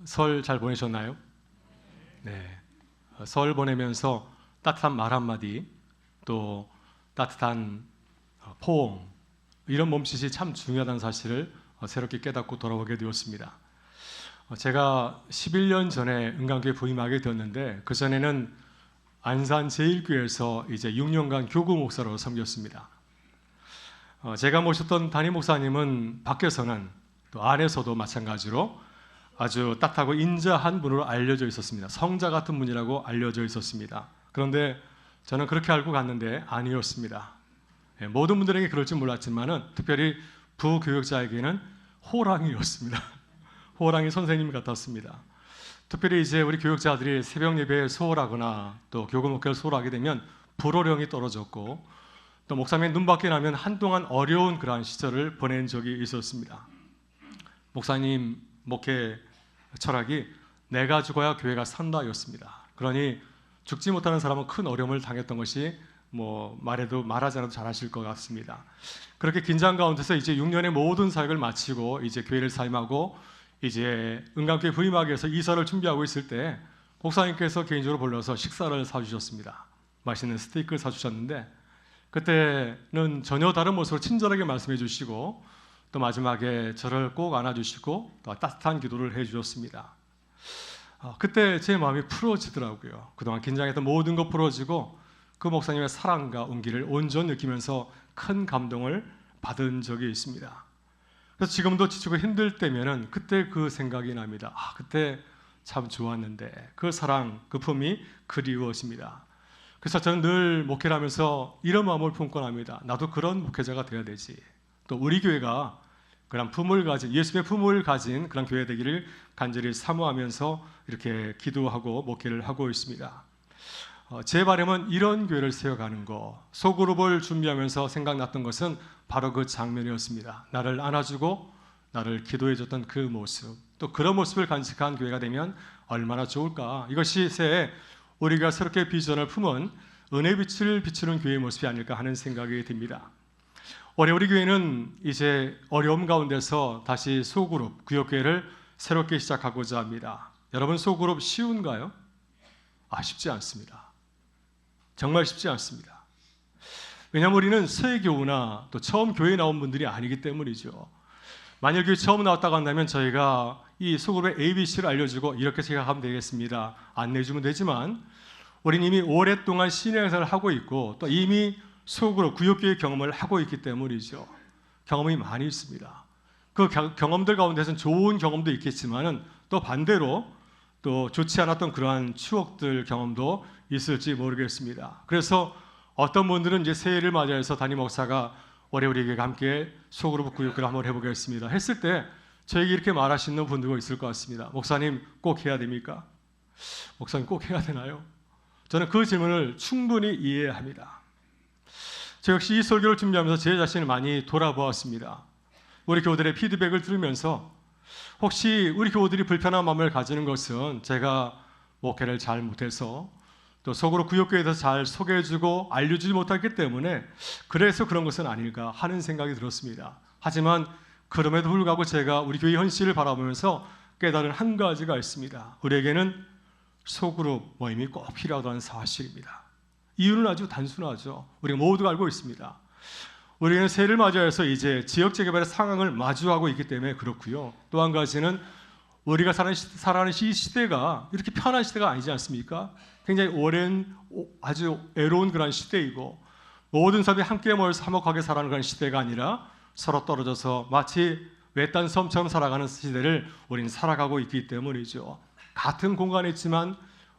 설 잘 보내셨나요? 네. 설 보내면서 따뜻한 말 한마디, 또 따뜻한 포옹, 이런 몸짓이 참 중요하다는 사실을 새롭게 깨닫고 돌아오게 되었습니다. 제가 11년 전에 은강교회 부임하게 되었는데, 그 전에는 안산 제1교회에서 이제 6년간 교구 목사로 섬겼습니다. 제가 모셨던 담임 목사님은 밖에서는 또 안에서도 마찬가지로 아주 따뜻하고 인자한 분으로 알려져 있었습니다. 성자 같은 분이라고 알려져 있었습니다. 그런데 저는 그렇게 알고 갔는데 아니었습니다. 모든 분들에게 그럴지 몰랐지만은 특별히 부교역자에게는 호랑이였습니다. 호랑이 선생님 같았습니다. 특별히 이제 우리 교역자들이 새벽 예배에 소홀하거나 또 교구 목회를 소홀하게 되면 불호령이 떨어졌고, 또 목사님이 눈 밖에 나면 한동안 어려운 그러한 시절을 보낸 적이 있었습니다. 목사님 목회 철학이 내가 죽어야 교회가 산다였습니다. 그러니 죽지 못하는 사람은 큰 어려움을 당했던 것이 말하지 않아도 잘 아실 것 같습니다. 그렇게 긴장 가운데서 이제 6년의 모든 사역을 마치고 이제 교회를 사임하고 이제 은강교회 부임하기 위해서 이사를 준비하고 있을 때 목사님께서 개인적으로 불러서 식사를 사주셨습니다. 맛있는 스테이크를 사주셨는데, 그때는 전혀 다른 모습으로 친절하게 말씀해 주시고 또 마지막에 저를 꼭 안아주시고 또 따뜻한 기도를 해주셨습니다. 그때 제 마음이 풀어지더라고요. 그동안 긴장했던 모든 것 풀어지고 그 목사님의 사랑과 온기를 온전히 느끼면서 큰 감동을 받은 적이 있습니다. 그래서 지금도 지치고 힘들 때면은 그때 그 생각이 납니다. 그때 참 좋았는데 그 사랑, 그 품이 그리워집니다. 그래서 저는 늘 목회를 하면서 이런 마음을 품곤 합니다. 나도 그런 목회자가 되어야 되지. 또 우리 교회가 그런 품을 가진, 예수의 품을 가진 그런 교회 되기를 간절히 사모하면서 이렇게 기도하고 목회를 하고 있습니다. 제 바람은 이런 교회를 세워가는 거, 소그룹을 준비하면서 생각났던 것은 바로 그 장면이었습니다. 나를 안아주고 나를 기도해줬던 그 모습, 또 그런 모습을 간직한 교회가 되면 얼마나 좋을까. 이것이 새해 우리가 새롭게 비전을 품은 은혜 빛을 비추는 교회의 모습이 아닐까 하는 생각이 듭니다. 올해 우리 교회는 이제 어려움 가운데서 다시 소그룹, 구역교회를 새롭게 시작하고자 합니다. 여러분, 소그룹 쉬운가요? 쉽지 않습니다. 정말 쉽지 않습니다. 왜냐하면 우리는 새 교우나 또 처음 교회에 나온 분들이 아니기 때문이죠. 만일 교회 처음 나왔다고 한다면 저희가 이 소그룹의 ABC를 알려주고 이렇게 생각하면 되겠습니다, 안내해주면 되지만, 우리는 이미 오랫동안 신앙생활을 하고 있고 또 이미 소그룹, 구역교회 경험을 하고 있기 때문이죠. 경험이 많이 있습니다. 그 경험들 가운데서는 좋은 경험도 있겠지만은 또 반대로 또 좋지 않았던 그러한 추억들, 경험도 있을지 모르겠습니다. 그래서 어떤 분들은 이제 새해를 맞이해서 담임 목사가 올해 우리에게 함께 소그룹 구역교회를 한번 해보겠습니다 했을 때 저에게 이렇게 말하시는 분들도 있을 것 같습니다. 목사님 꼭 해야 됩니까? 목사님 꼭 해야 되나요? 저는 그 질문을 충분히 이해합니다. 저 역시 이 설교를 준비하면서 제 자신을 많이 돌아보았습니다. 우리 교우들의 피드백을 들으면서 혹시 우리 교우들이 불편한 마음을 가지는 것은 제가 목회를 잘 못해서 또 속으로 구역교회에 대해서 잘 소개해주고 알려주지 못했기 때문에 그래서 그런 것은 아닐까 하는 생각이 들었습니다. 하지만 그럼에도 불구하고 제가 우리 교회 현실을 바라보면서 깨달은 한 가지가 있습니다. 우리에게는 소그룹 모임이 꼭 필요하다는 사실입니다. 이유는 아주 단순하죠. 우리가 모두가 알고 있습니다. 우리는 새해를 맞이해서 이제 지역 재개발의 상황을 마주하고 있기 때문에 그렇고요. 또 한 가지는 우리가 살아가는 이 시대가 이렇게 편한 시대가 아니지 않습니까? 굉장히 오랜 아주 애로운 그런 시대이고 모든 사람이 함께 모여서 화목하게 살아가는 그런 시대가 아니라 서로 떨어져서 마치 외딴 섬처럼 살아가는 시대를 우리는 살아가고 있기 때문이죠. 같은 공간에 있지만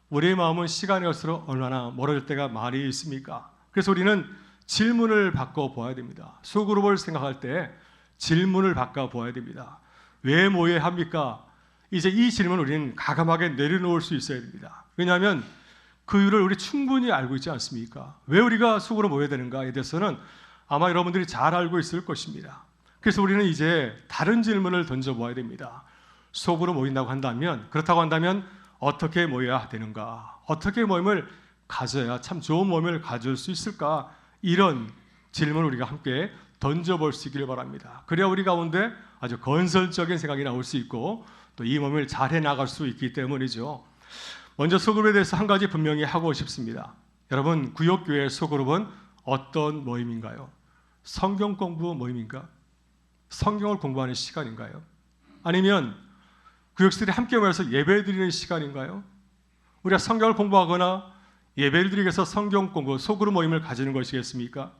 우리의 마음은 시간이 갈수록 얼마나 멀어질 때가 많이 있습니까? 그래서 우리는 질문을 바꿔보아야 됩니다. 소그룹을 생각할 때 질문을 바꿔보아야 됩니다. 왜 모여야 합니까? 이제 이 질문을 우리는 가감하게 내려놓을 수 있어야 됩니다. 왜냐하면 그 이유를 우리 충분히 알고 있지 않습니까? 왜 우리가 소그룹 모여야 되는가에 대해서는 아마 여러분들이 잘 알고 있을 것입니다. 그래서 우리는 이제 다른 질문을 던져보아야 됩니다. 소그룹 모인다고 한다면, 그렇다고 한다면 어떻게 모여야 되는가? 어떻게 모임을 가져야 참 좋은 모임을 가질 수 있을까? 이런 질문을 우리가 함께 던져볼 수 있기를 바랍니다. 그래야 우리 가운데 아주 건설적인 생각이 나올 수 있고 또 이 모임을 잘 해나갈 수 있기 때문이죠. 먼저 소그룹에 대해서 한 가지 분명히 하고 싶습니다. 여러분, 구역교회 소그룹은 어떤 모임인가요? 성경 공부 모임인가? 성경을 공부하는 시간인가요? 아니면 구역들이 함께 모여서 예배드리는 시간인가요? 우리가 성경을 공부하거나 예배를 드리기 위해서 성경 공부, 소그룹 모임을 가지는 것이겠습니까?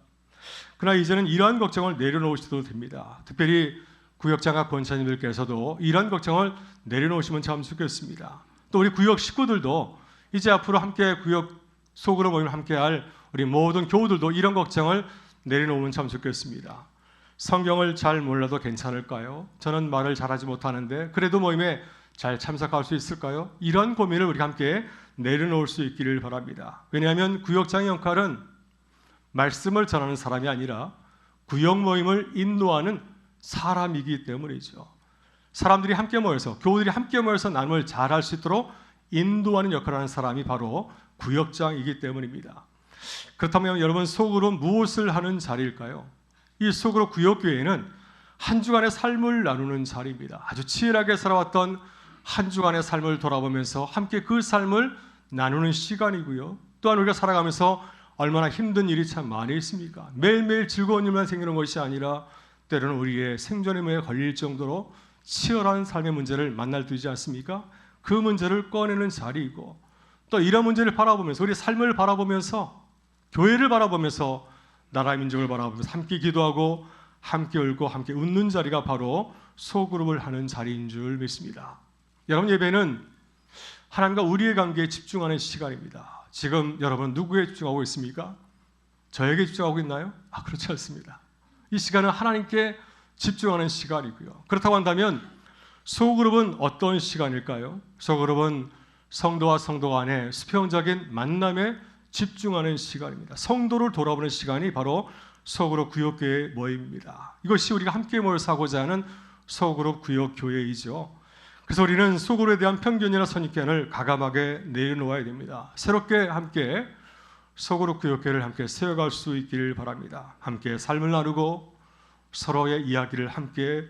그러나 이제는 이러한 걱정을 내려놓으셔도 됩니다. 특별히 구역장과 권사님들께서도 이러한 걱정을 내려놓으시면 참 좋겠습니다. 또 우리 구역 식구들도 이제 앞으로 함께 구역 소그룹 모임을 함께할 우리 모든 교우들도 이런 걱정을 내려놓으면 참 좋겠습니다. 성경을 잘 몰라도 괜찮을까요? 저는 말을 잘하지 못하는데 그래도 모임에 잘 참석할 수 있을까요? 이런 고민을 우리가 함께 내려놓을 수 있기를 바랍니다. 왜냐하면 구역장의 역할은 말씀을 전하는 사람이 아니라 구역 모임을 인도하는 사람이기 때문이죠. 사람들이 함께 모여서, 교우들이 함께 모여서 나눔을 잘할 수 있도록 인도하는 역할을 하는 사람이 바로 구역장이기 때문입니다. 그렇다면 여러분, 소그룹 무엇을 하는 자리일까요? 이 소그룹 구역교회는 한 주간의 삶을 나누는 자리입니다. 아주 치열하게 살아왔던 한 주간의 삶을 돌아보면서 함께 그 삶을 나누는 시간이고요. 또한 우리가 살아가면서 얼마나 힘든 일이 참 많이 있습니까? 매일매일 즐거운 일만 생기는 것이 아니라 때로는 우리의 생존의 문에 걸릴 정도로 치열한 삶의 문제를 만날 수 있지 않습니까? 그 문제를 꺼내는 자리이고, 또 이런 문제를 바라보면서, 우리 삶을 바라보면서, 교회를 바라보면서, 나라의 민족을 바라보면서 함께 기도하고 함께 울고 함께 웃는 자리가 바로 소그룹을 하는 자리인 줄 믿습니다. 여러분, 예배는 하나님과 우리의 관계에 집중하는 시간입니다. 지금 여러분 누구에 집중하고 있습니까? 저에게 집중하고 있나요? 그렇지 않습니다. 이 시간은 하나님께 집중하는 시간이고요. 그렇다고 한다면 소그룹은 어떤 시간일까요? 소그룹은 성도와 성도 간의 수평적인 만남에 집중하는 시간입니다. 성도를 돌아보는 시간이 바로 소그룹 구역교회 모임입니다. 이것이 우리가 함께 모여서 하고자 하는 소그룹 구역교회이죠. 그래서 우리는 소그룹에 대한 편견이나 선입견을 과감하게 내려놓아야 됩니다. 새롭게 함께 소그룹 구역교회를 함께 세워갈 수 있기를 바랍니다. 함께 삶을 나누고 서로의 이야기를 함께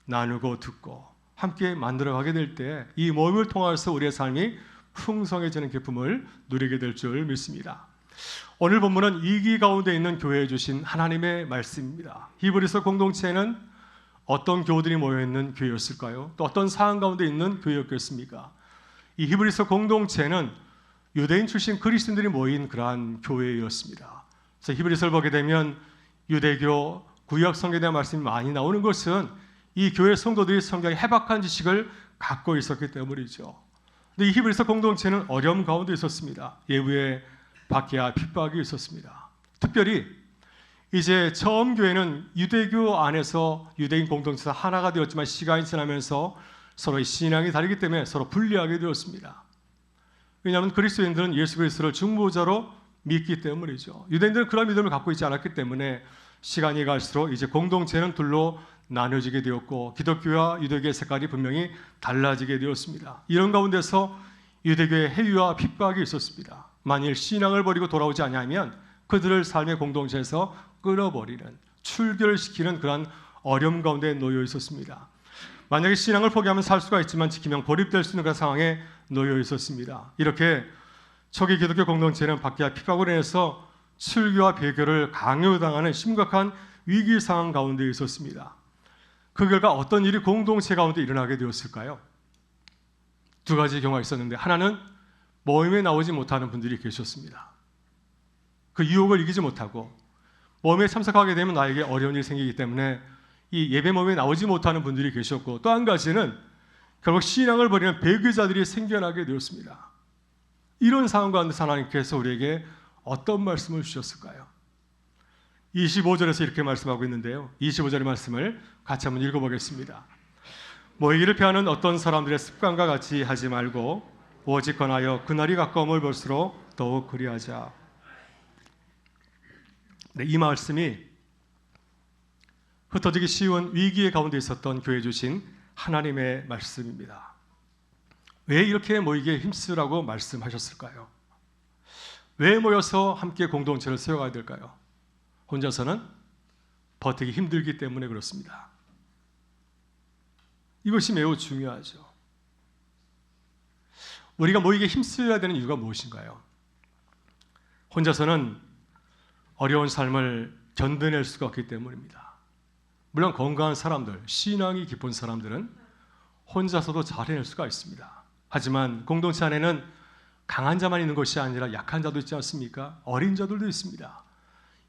나누고 듣고 함께 만들어가게 될 때 이 모임을 통해서 우리의 삶이 풍성해지는 기쁨을 누리게 될 줄 믿습니다. 오늘 본문은 위기 가운데 있는 교회에 주신 하나님의 말씀입니다. 히브리서 공동체는 어떤 교우들이 모여있는 교회였을까요? 또 어떤 상황 가운데 있는 교회였겠습니까? 이 히브리서 공동체는 유대인 출신 그리스도인들이 모인 그러한 교회였습니다. 그래서 히브리서를 보게 되면 유대교 구약 성경에 대한 말씀이 많이 나오는 것은 이 교회 성도들이 성경의 해박한 지식을 갖고 있었기 때문이죠. 근데 이 히브리서 공동체는 어려움 가운데 있었습니다. 예후에 박해와 핍박이 있었습니다. 특별히 이제 처음 교회는 유대교 안에서 유대인 공동체에서 하나가 되었지만 시간이 지나면서 서로의 신앙이 다르기 때문에 서로 분리하게 되었습니다. 왜냐하면 그리스도인들은 예수 그리스도를 중보자로 믿기 때문이죠. 유대인들은 그런 믿음을 갖고 있지 않았기 때문에 시간이 갈수록 이제 공동체는 둘로 나눠지게 되었고 기독교와 유대교의 색깔이 분명히 달라지게 되었습니다. 이런 가운데서 유대교의 해유와 핍박이 있었습니다. 만일 신앙을 버리고 돌아오지 않으면 그들을 삶의 공동체에서 끌어버리는, 출결시키는 그런 어려움 가운데 놓여 있었습니다. 만약에 신앙을 포기하면 살 수가 있지만 지키면 고립될 수 있는 그런 상황에 놓여 있었습니다. 이렇게 초기 기독교 공동체는 박해와 핍박으로 인해서 출교와 배교를 강요당하는 심각한 위기 상황 가운데 있었습니다. 그 결과 어떤 일이 공동체 가운데 일어나게 되었을까요? 두 가지 경우가 있었는데, 하나는 모임에 나오지 못하는 분들이 계셨습니다. 그 유혹을 이기지 못하고 모임에 참석하게 되면 나에게 어려운 일이 생기기 때문에 이 예배 모임에 나오지 못하는 분들이 계셨고, 또 한 가지는 결국 신앙을 버리는 배교자들이 생겨나게 되었습니다. 이런 상황 가운데서 하나님께서 우리에게 어떤 말씀을 주셨을까요? 25절에서 이렇게 말씀하고 있는데요. 25절의 말씀을 같이 한번 읽어보겠습니다. 모이기를 피하는 어떤 사람들의 습관과 같이 하지 말고 오직 권하여 그날이 가까움을 볼수록 더욱 그리하자. 네, 이 말씀이 흩어지기 쉬운 위기의 가운데 있었던 교회에 주신 하나님의 말씀입니다. 왜 이렇게 모이기에 힘쓰라고 말씀하셨을까요? 왜 모여서 함께 공동체를 세워가야 될까요? 혼자서는 버티기 힘들기 때문에 그렇습니다. 이것이 매우 중요하죠. 우리가 모이게 힘써야 되는 이유가 무엇인가요? 혼자서는 어려운 삶을 견뎌낼 수가 없기 때문입니다. 물론 건강한 사람들, 신앙이 깊은 사람들은 혼자서도 잘 해낼 수가 있습니다. 하지만 공동체 안에는 강한 자만 있는 것이 아니라 약한 자도 있지 않습니까? 어린 자들도 있습니다.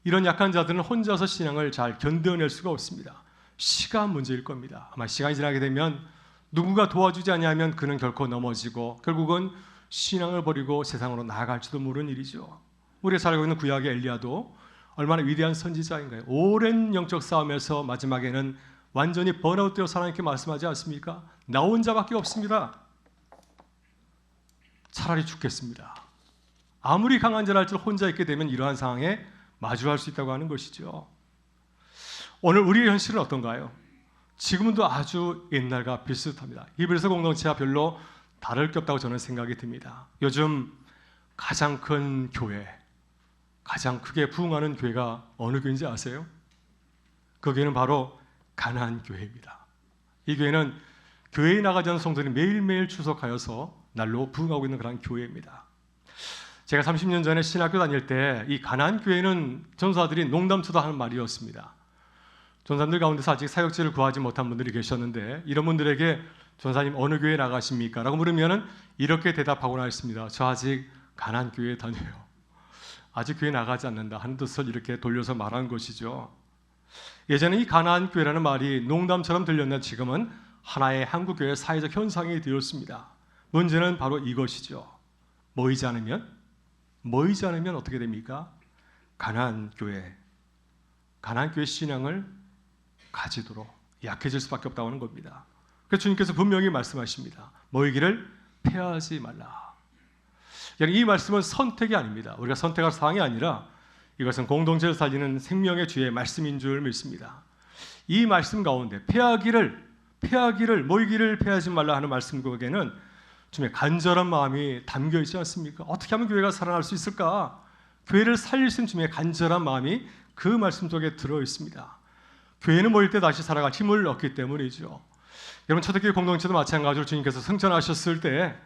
이런 약한 자들은 혼자서 신앙을 잘 견뎌낼 수가 없습니다. 시간 문제일 겁니다. 아마 시간이 지나게 되면 누군가 도와주지 않으면 그는 결코 넘어지고 결국은 신앙을 버리고 세상으로 나아갈지도 모르는 일이죠. 우리가 살고 있는 구약의 엘리야도 얼마나 위대한 선지자인가요? 오랜 영적 싸움에서 마지막에는 완전히 번아웃되어서 하나님께 말씀하지 않습니까? 나 혼자밖에 없습니다. 차라리 죽겠습니다. 아무리 강한 자라 할지라도 혼자 있게 되면 이러한 상황에 마주할 수 있다고 하는 것이죠. 오늘 우리의 현실은 어떤가요? 지금도 아주 옛날과 비슷합니다. 히브리서 공동체와 별로 다를 게 없다고 저는 생각이 듭니다. 요즘 가장 큰 교회, 가장 크게 부흥하는 교회가 어느 교회인지 아세요? 그 교회는 바로 가나안 교회입니다. 이 교회는 교회에 나가지 않은 성도들이 매일매일 추석하여서 날로 부흥하고 있는 그런 교회입니다. 제가 30년 전에 신학교 다닐 때 이 가나안 교회는 전사들이 농담쳐도 하는 말이었습니다. 전사님들 가운데서 아직 사역지를 구하지 못한 분들이 계셨는데 이런 분들에게 전사님 어느 교회 나가십니까? 라고 물으면 이렇게 대답하고나 했습니다. 저 아직 가나안 교회에 다녀요. 아직 교회 나가지 않는다 하는 뜻을 이렇게 돌려서 말한 것이죠. 예전에 이 가나안 교회라는 말이 농담처럼 들렸는데 지금은 하나의 한국교회의 사회적 현상이 되었습니다. 문제는 바로 이것이죠. 모이지 않으면 어떻게 됩니까? 가나안 교회 신앙을 가지도록 약해질 수밖에 없다고 하는 겁니다. 그래서 주님께서 분명히 말씀하십니다. 모이기를 패하지 말라. 이 말씀은 선택이 아닙니다. 우리가 선택할 사항이 아니라 이것은 공동체를 살리는 생명의 주의 말씀인 줄 믿습니다. 이 말씀 가운데 모이기를 패하지 말라 하는 말씀 속에는 주님의 간절한 마음이 담겨 있지 않습니까? 어떻게 하면 교회가 살아날 수 있을까? 교회를 살릴 수 있는 주님의 간절한 마음이 그 말씀 속에 들어 있습니다. 교회는 모일 때 다시 살아갈 힘을 얻기 때문이죠. 여러분 초대교회 공동체도 마찬가지로 주님께서 승천하셨을 때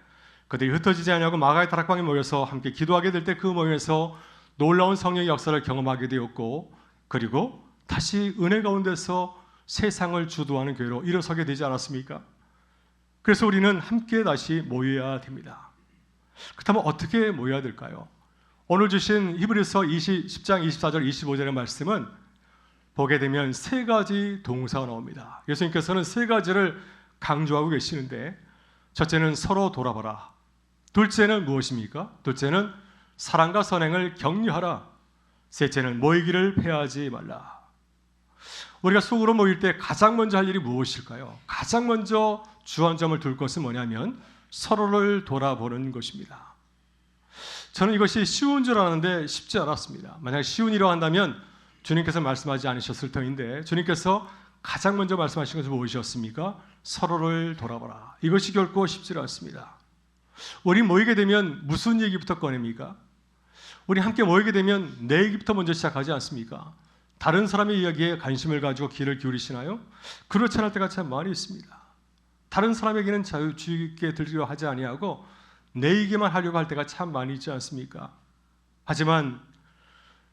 그들이 흩어지지 않냐고 마가의 다락방에 모여서 함께 기도하게 될 때 그 모임에서 놀라운 성령의 역사를 경험하게 되었고 그리고 다시 은혜 가운데서 세상을 주도하는 교회로 일어서게 되지 않았습니까? 그래서 우리는 함께 다시 모여야 됩니다. 그렇다면 어떻게 모여야 될까요? 오늘 주신 히브리서 10장 24절 25절의 말씀은 보게 되면 세 가지 동사가 나옵니다. 예수님께서는 세 가지를 강조하고 계시는데 첫째는 서로 돌아보라. 둘째는 무엇입니까? 둘째는 사랑과 선행을 격려하라. 셋째는 모이기를 패하지 말라. 우리가 속으로 모일 때 가장 먼저 할 일이 무엇일까요? 가장 먼저 주안점을 둘 것은 뭐냐면 서로를 돌아보는 것입니다. 저는 이것이 쉬운 줄 알았는데 쉽지 않았습니다. 만약 쉬운 일이라고 한다면 주님께서 말씀하지 않으셨을 터인데 주님께서 가장 먼저 말씀하신 것은 무엇이었습니까? 서로를 돌아보라. 이것이 결코 쉽지 않습니다. 우리 모이게 되면 무슨 얘기부터 꺼냅니까? 우리 함께 모이게 되면 내 얘기부터 먼저 시작하지 않습니까? 다른 사람의 이야기에 관심을 가지고 귀를 기울이시나요? 그렇지 않을 때가 참 많이 있습니다. 다른 사람에게는 주의 깊게 들으려 하지 아니하고 내 얘기만 하려고 할 때가 참 많이 있지 않습니까? 하지만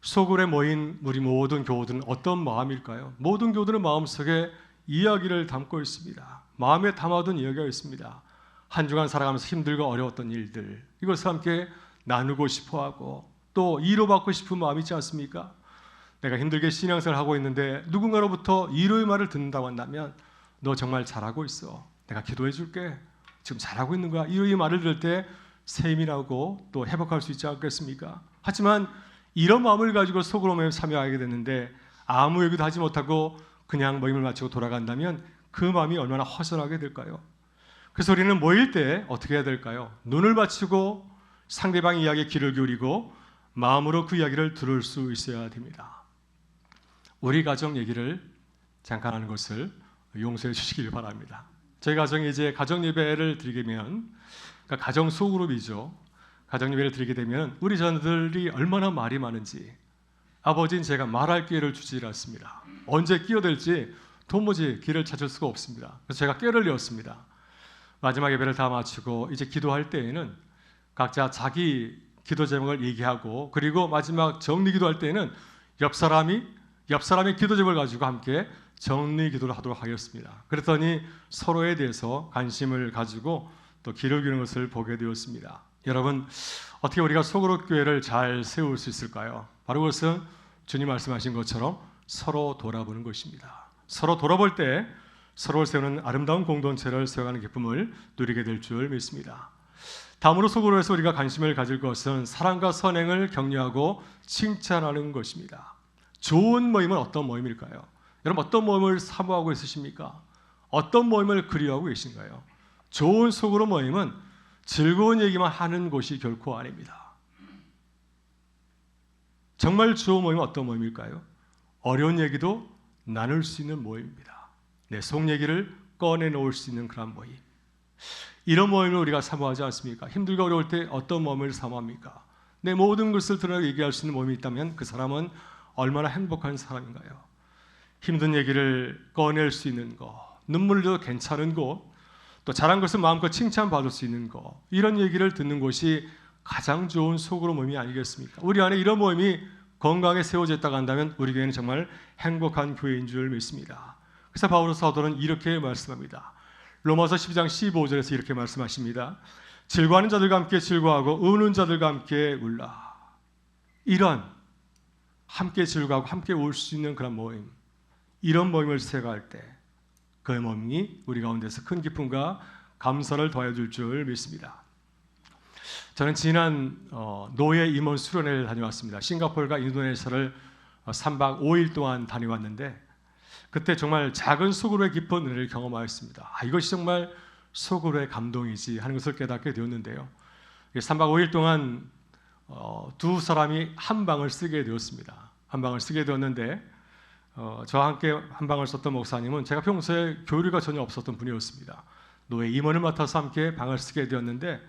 소굴에 모인 우리 모든 교우들은 어떤 마음일까요? 모든 교우들은 마음속에 이야기를 담고 있습니다. 마음에 담아둔 이야기가 있습니다. 한 주간 살아가면서 힘들고 어려웠던 일들 이것을 함께 나누고 싶어하고 또 위로받고 싶은 마음이 있지 않습니까? 내가 힘들게 신앙생활을 하고 있는데 누군가로부터 위로의 말을 듣는다고 한다면 너 정말 잘하고 있어. 내가 기도해 줄게. 지금 잘하고 있는 거야. 위로의 말을 들을 때 샘이 나고 또 회복할 수 있지 않겠습니까? 하지만 이런 마음을 가지고 속으로 모임 참여하게 됐는데 아무 얘기도 하지 못하고 그냥 모임을 마치고 돌아간다면 그 마음이 얼마나 허전하게 될까요? 그래서 우리는 모일 때 어떻게 해야 될까요? 눈을 받치고 상대방 이야기에 귀를 기울이고 마음으로 그 이야기를 들을 수 있어야 됩니다. 우리 가정 얘기를 잠깐 하는 것을 용서해 주시길 바랍니다. 저희 가정이 이제 가정 예배를 드리게 되면 그러니까 가정 소그룹이죠. 가정 예배를 드리게 되면 우리 자녀들이 얼마나 말이 많은지 아버지는 제가 말할 기회를 주지 않습니다. 언제 끼어들지 도무지 길을 찾을 수가 없습니다. 그래서 제가 꾀를 내었습니다. 마지막 예배를 다 마치고 이제 기도할 때에는 각자 자기 기도 제목을 얘기하고, 그리고 마지막 정리 기도할 때에는 옆 사람의 기도 제목을 가지고 함께 정리 기도를 하도록 하였습니다. 그랬더니 서로에 대해서 관심을 가지고 또 기록이는 것을 보게 되었습니다. 여러분, 어떻게 우리가 소그룹 교회를 잘 세울 수 있을까요? 바로 그것은 주님 말씀하신 것처럼 서로 돌아보는 것입니다. 서로 돌아볼 때 서로를 세우는 아름다운 공동체를 세워가는 기쁨을 누리게 될 줄 믿습니다. 다음으로 소그룹에서 우리가 관심을 가질 것은 사랑과 선행을 격려하고 칭찬하는 것입니다. 좋은 모임은 어떤 모임일까요? 여러분, 어떤 모임을 사모하고 있으십니까? 어떤 모임을 그리워하고 계신가요? 좋은 소그룹 모임은 즐거운 얘기만 하는 곳이 결코 아닙니다. 정말 좋은 모임은 어떤 모임일까요? 어려운 얘기도 나눌 수 있는 모임입니다. 내 속 얘기를 꺼내놓을 수 있는 그런 모임. 이런 모임을 우리가 사모하지 않습니까? 힘들고 어려울 때 어떤 모임을 사모합니까? 내 모든 것을 드러내 얘기할 수 있는 모임이 있다면 그 사람은 얼마나 행복한 사람인가요? 힘든 얘기를 꺼낼 수 있는 거, 눈물도 괜찮은 곳, 또 잘한 것을 마음껏 칭찬받을 수 있는 거, 이런 얘기를 듣는 곳이 가장 좋은 소그룹 모임이 아니겠습니까? 우리 안에 이런 모임이 건강하게 세워져 있다고 한다면 우리 교회는 정말 행복한 교회인 줄 믿습니다. 그래서 바울 사도는 이렇게 말씀합니다. 로마서 12장 15절에서 이렇게 말씀하십니다. 즐거워하는 자들과 함께 즐거워하고 우는 자들과 함께 울라. 이런 함께 즐거워하고 함께 울 수 있는 그런 모임, 이런 모임을 세워갈 때 그 모임이 우리 가운데서 큰 기쁨과 감사를 더해줄 줄 믿습니다. 저는 지난 노예 임원 수련회를 다녀왔습니다. 싱가포르가 인도네시아를 3박 5일 동안 다녀왔는데 그때 정말 작은 소그룹의 깊은 은혜를 경험하였습니다. 이것이 정말 소그룹의 감동이지 하는 것을 깨닫게 되었는데요. 3박 5일 동안 두 사람이 한 방을 쓰게 되었습니다. 한 방을 쓰게 되었는데 저와 함께 한 방을 썼던 목사님은 제가 평소에 교류가 전혀 없었던 분이었습니다. 노예 임원을 맡아서 함께 방을 쓰게 되었는데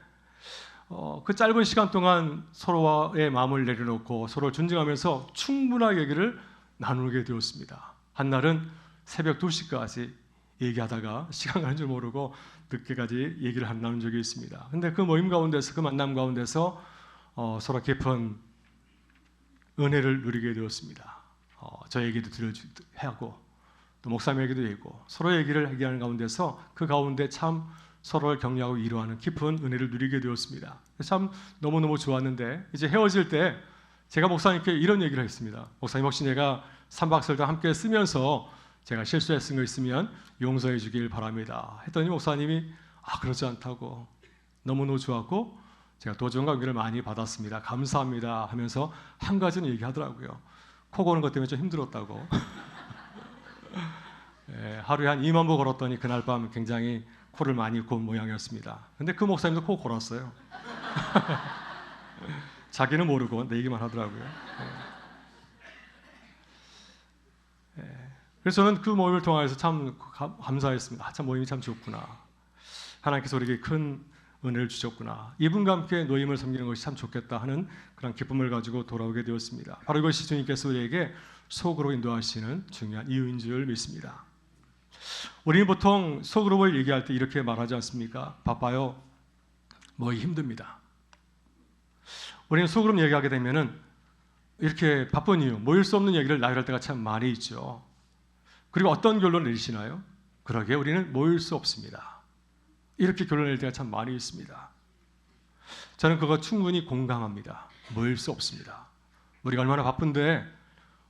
그 짧은 시간 동안 서로의 마음을 내려놓고 서로를 존중하면서 충분한 얘기를 나누게 되었습니다. 한날은 새벽 2시까지 얘기하다가 시간 가는 줄 모르고 늦게까지 얘기를 나눈 적이 있습니다. 근데 그 모임 가운데서, 그 만남 가운데서 서로 깊은 은혜를 누리게 되었습니다. 저 얘기도 하고 또 목사님 얘기도 했고 서로 얘기를 얘기하는 가운데서 그 가운데 참 서로를 격려하고 위로하는 깊은 은혜를 누리게 되었습니다. 참 너무너무 좋았는데 이제 헤어질 때 제가 목사님께 이런 얘기를 했습니다. 목사님, 혹시 내가 3박 4일 동안 함께 쓰면서 제가 실수했은 거 있으면 용서해 주길 바랍니다. 했더니 목사님이 그렇지 않다고, 너무너무 좋았고 제가 도전과 용기를 많이 받았습니다. 감사합니다 하면서 한 가지는 얘기하더라고요. 코 고는 것 때문에 좀 힘들었다고. 하루에 한 2만 보 걸었더니 그날 밤 굉장히 코를 많이 곤 모양이었습니다. 근데 그 목사님도 코 골았어요. 자기는 모르고 내 얘기만 하더라고요. 그래서 저는 그 모임을 통해서 참 감사했습니다. 참 모임이 참 좋구나. 하나님께서 우리에게 큰 은혜를 주셨구나. 이분과 함께 노임을 섬기는 것이 참 좋겠다 하는 그런 기쁨을 가지고 돌아오게 되었습니다. 바로 이것이 주님께서 우리에게 소그룹 인도하시는 중요한 이유인 줄 믿습니다. 우리는 보통 소그룹을 얘기할 때 이렇게 말하지 않습니까? 바빠요. 모이기 힘듭니다. 우리는 소그룹 얘기하게 되면은 이렇게 바쁜 이유, 모일 수 없는 얘기를 나열할 때가 참 많이 있죠. 그리고 어떤 결론을 내리시나요? 그러게 우리는 모일 수 없습니다. 이렇게 결론을 낼 때가 참 많이 있습니다. 저는 그거 충분히 공감합니다. 모일 수 없습니다. 우리가 얼마나 바쁜데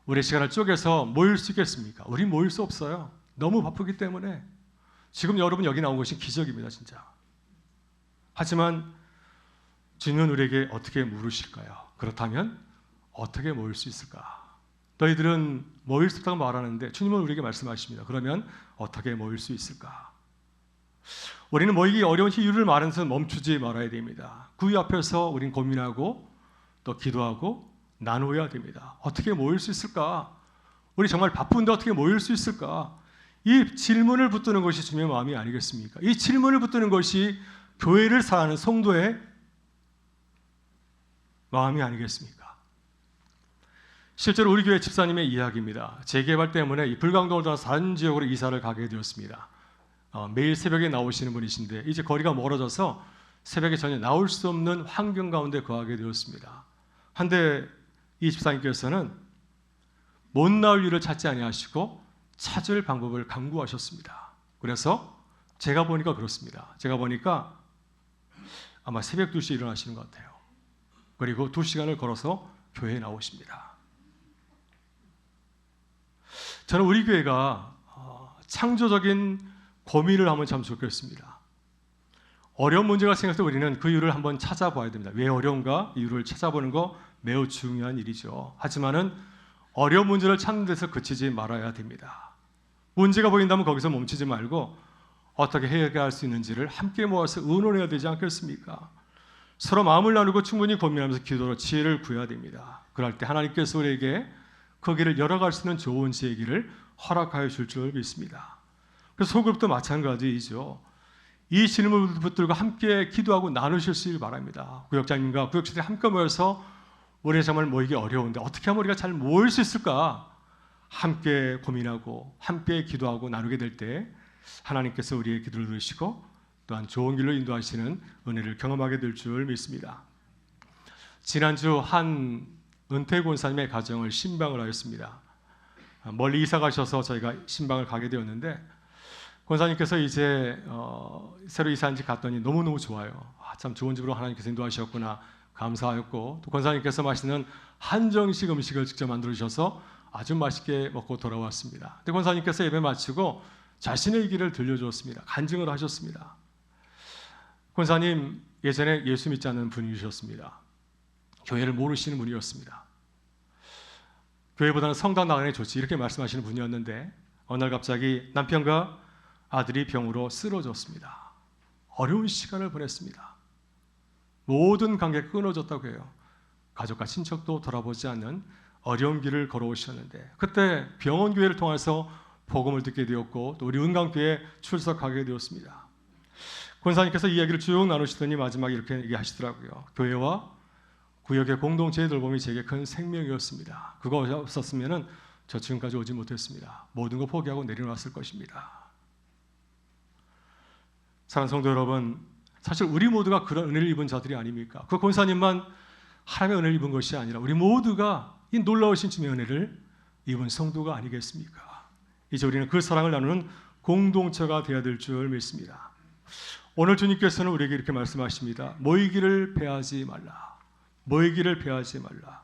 우리 시간을 쪼개서 모일 수 있겠습니까? 우리 모일 수 없어요. 너무 바쁘기 때문에. 지금 여러분 여기 나온 것이 기적입니다, 진짜. 하지만 주님은 우리에게 어떻게 물으실까요? 그렇다면 어떻게 모일 수 있을까? 너희들은 모일 수 없다고 말하는데 주님은 우리에게 말씀하십니다. 그러면 어떻게 모일 수 있을까? 우리는 모이기 어려운 이유를 말하면서 멈추지 말아야 됩니다. 그 이유 앞에서 우리는 고민하고 또 기도하고 나누어야 됩니다. 어떻게 모일 수 있을까? 우리 정말 바쁜데 어떻게 모일 수 있을까? 이 질문을 붙드는 것이 주님의 마음이 아니겠습니까? 이 질문을 붙드는 것이 교회를 사랑하는 성도의 마음이 아니겠습니까? 실제로 우리 교회 집사님의 이야기입니다. 재개발 때문에 이 불광동을 떠나 다른 지역으로 이사를 가게 되었습니다. 매일 새벽에 나오시는 분이신데 이제 거리가 멀어져서 새벽에 전혀 나올 수 없는 환경 가운데 거하게 되었습니다. 한데 이 집사님께서는 못 나올 일을 찾지 아니하시고 찾을 방법을 강구하셨습니다. 그래서 제가 보니까 그렇습니다. 제가 보니까 아마 새벽 2시에 일어나시는 것 같아요. 그리고 2시간을 걸어서 교회에 나오십니다. 저는 우리 교회가 창조적인 고민을 하면 참 좋겠습니다. 어려운 문제가 생겼을 때 우리는 그 이유를 한번 찾아봐야 됩니다. 왜 어려운가? 이유를 찾아보는 거 매우 중요한 일이죠. 하지만은 어려운 문제를 찾는 데서 그치지 말아야 됩니다. 문제가 보인다면 거기서 멈추지 말고 어떻게 해결할 수 있는지를 함께 모아서 의논해야 되지 않겠습니까? 서로 마음을 나누고 충분히 고민하면서 기도로 지혜를 구해야 됩니다. 그럴 때 하나님께서 우리에게 그 길을 열어갈 수 있는 좋은 지혜의 길을 허락하여 줄 줄 믿습니다. 그래서 소그룹도 마찬가지이죠. 이 질문을 붙들고 함께 기도하고 나누실 수 있기를 바랍니다. 구역장님과 구역장들이 함께 모여서 우리가 정말 모이기 어려운데 어떻게 하면 우리가 잘 모일 수 있을까? 함께 고민하고 함께 기도하고 나누게 될 때 하나님께서 우리의 기도를 들으시고 또한 좋은 길로 인도하시는 은혜를 경험하게 될 줄 믿습니다. 지난주 한 은퇴 권사님의 가정을 신방을 하였습니다. 멀리 이사 가셔서 저희가 신방을 가게 되었는데 권사님께서 이제 새로 이사한 집 갔더니 너무너무 좋아요. 참 좋은 집으로 하나님께서 인도하셨구나 감사하였고 또 권사님께서 맛있는 한정식 음식을 직접 만들어 주셔서 아주 맛있게 먹고 돌아왔습니다. 근데 권사님께서 예배 마치고 자신의 얘기를 들려주었습니다. 간증을 하셨습니다. 권사님 예전에 예수 믿지 않는 분이셨습니다. 교회를 모르시는 분이었습니다. 교회보다는 성당 나가는 게 좋지 이렇게 말씀하시는 분이었는데 어느 날 갑자기 남편과 아들이 병으로 쓰러졌습니다. 어려운 시간을 보냈습니다. 모든 관계가 끊어졌다고 해요. 가족과 친척도 돌아보지 않는 어려운 길을 걸어오셨는데 그때 병원교회를 통해서 복음을 듣게 되었고 또 우리 은강교회에 출석하게 되었습니다. 권사님께서 이야기를 쭉 나누시더니 마지막에 이렇게 얘기하시더라고요. 교회와 구역의 공동체의 돌봄이 제게 큰 생명이었습니다. 그거 없었으면 저 지금까지 오지 못했습니다. 모든 거 포기하고 내려놨을 것입니다. 사랑하는 성도 여러분, 사실 우리 모두가 그런 은혜를 입은 자들이 아닙니까? 그 권사님만 하나님의 은혜를 입은 것이 아니라 우리 모두가 이 놀라우신 주님의 은혜를 입은 성도가 아니겠습니까? 이제 우리는 그 사랑을 나누는 공동체가 되어야 될 줄 믿습니다. 오늘 주님께서는 우리에게 이렇게 말씀하십니다. 모이기를 배하지 말라. 모이기를 배하지 말라.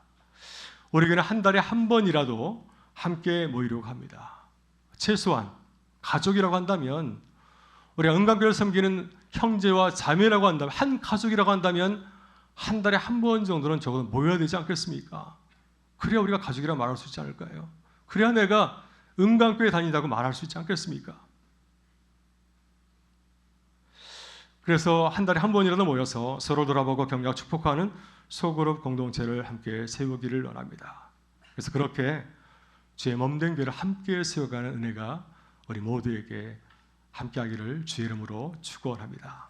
우리에게는 한 달에 한 번이라도 함께 모이려고 합니다. 최소한 가족이라고 한다면 우리가 은강교회를 섬기는 형제와 자매라고 한다면 한 가족이라고 한다면 한 달에 한 번 정도는 적어도 모여야 되지 않겠습니까? 그래야 우리가 가족이라 말할 수 있지 않을까요? 그래야 내가 은강교회 다닌다고 말할 수 있지 않겠습니까? 그래서 한 달에 한 번이라도 모여서 서로 돌아보고 격려하고 축복하는 소그룹 공동체를 함께 세우기를 원합니다. 그래서 그렇게 주의 몸된 교회를 함께 세워가는 은혜가 우리 모두에게 함께하기를 주의 이름으로 축원합니다.